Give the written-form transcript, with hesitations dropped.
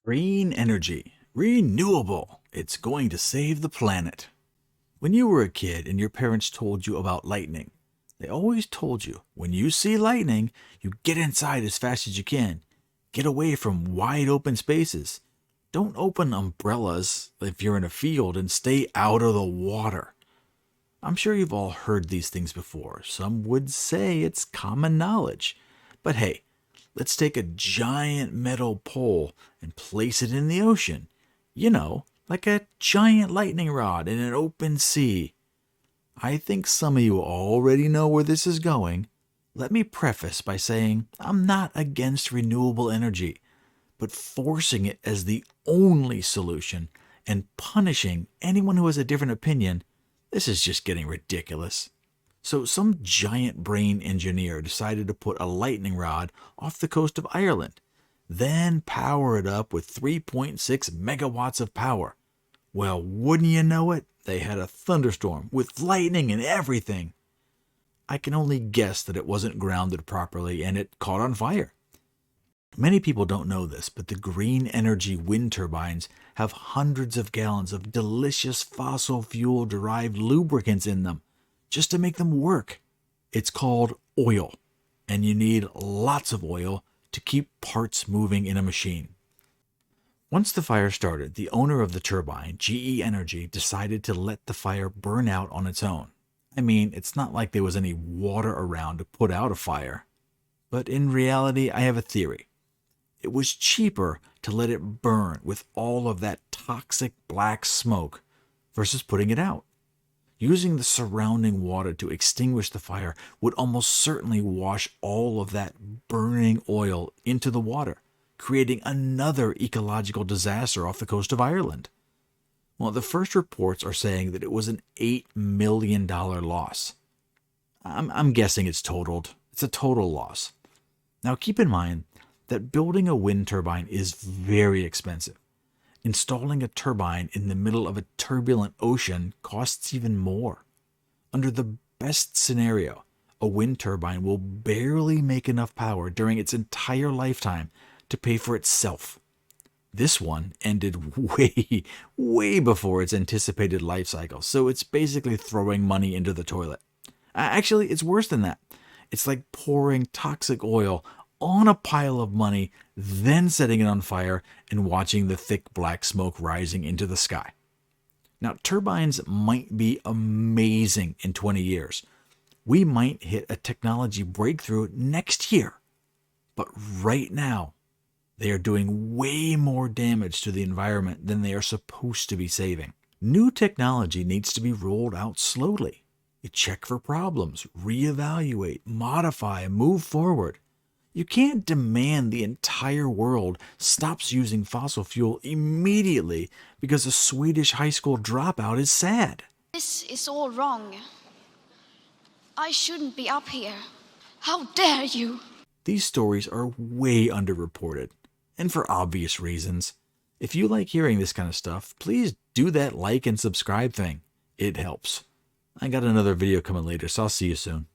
Green energy, renewable. It's going to save the planet. When you were a kid and your parents told you about lightning, they always told you when you see lightning, you get inside as fast as you can. Get away from wide open spaces. Don't open umbrellas if you're in a field and stay out of the water. I'm sure you've all heard these things before. Some would say it's common knowledge. But hey, let's take a giant metal pole and place it in the ocean. You know, like a giant lightning rod in an open sea. I think some of you already know where this is going. Let me preface by saying I'm not against renewable energy, but forcing it as the only solution and punishing anyone who has a different opinion, this is just getting ridiculous. So some giant brain engineer decided to put a lightning rod off the coast of Ireland, then power it up with 3.6 megawatts of power. Well, wouldn't you know it, they had a thunderstorm with lightning and everything. I can only guess that it wasn't grounded properly and it caught on fire. Many people don't know this, but the green energy wind turbines have hundreds of gallons of delicious fossil fuel derived lubricants in them just to make them work. It's called oil, and you need lots of oil to keep parts moving in a machine. Once the fire started, the owner of the turbine, GE Energy, decided to let the fire burn out on its own. I mean, it's not like there was any water around to put out a fire. But in reality, I have a theory. It was cheaper to let it burn with all of that toxic black smoke versus putting it out. Using the surrounding water to extinguish the fire would almost certainly wash all of that burning oil into the water, creating another ecological disaster off the coast of Ireland. Well, the first reports are saying that it was an $8 million loss. I'm guessing it's totaled. It's a total loss. Now keep in mind that building a wind turbine is very expensive. Installing a turbine in the middle of a turbulent ocean costs even more. Under the best scenario, a wind turbine will barely make enough power during its entire lifetime to pay for itself. This one ended way before its anticipated life cycle, so it's basically throwing money into the toilet. Actually, it's worse than that. It's like pouring toxic oil on a pile of money, then setting it on fire and watching the thick black smoke rising into the sky. Now, turbines might be amazing in 20 years. We might hit a technology breakthrough next year. But right now, they are doing way more damage to the environment than they are supposed to be saving. New technology needs to be rolled out slowly. You check for problems, reevaluate, modify, move forward. You can't demand the entire world stops using fossil fuel immediately because a Swedish high school dropout is sad. This is all wrong. I shouldn't be up here. How dare you? These stories are way underreported, and for obvious reasons. If you like hearing this kind of stuff, please do that like and subscribe thing. It helps. I got another video coming later, so I'll see you soon.